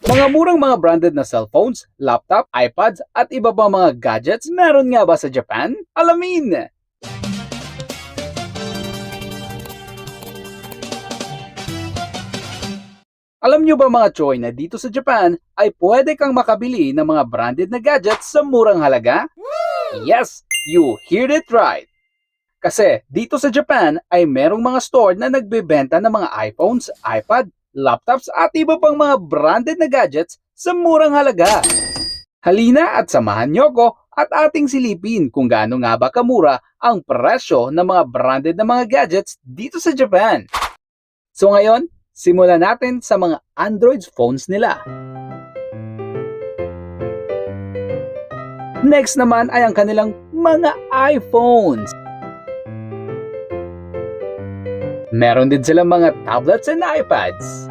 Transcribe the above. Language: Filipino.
Mga murang mga branded na cellphones, laptop, iPads at iba pa mga gadgets meron nga ba sa Japan? Alamin! Alam nyo ba mga Choy na dito sa Japan ay pwede kang makabili ng mga branded na gadgets sa murang halaga? Yes, you heard it right! Kasi dito sa Japan ay merong mga store na nagbebenta ng mga iPhones, iPad, laptops at iba pang mga branded na gadgets sa murang halaga. Halina at samahan niyo ko at ating silipin kung gaano nga ba kamura ang presyo ng mga branded na mga gadgets dito sa Japan. So ngayon, simulan natin sa mga Android phones nila. Next naman ay ang kanilang mga iPhones. Meron din silang mga tablets and iPads.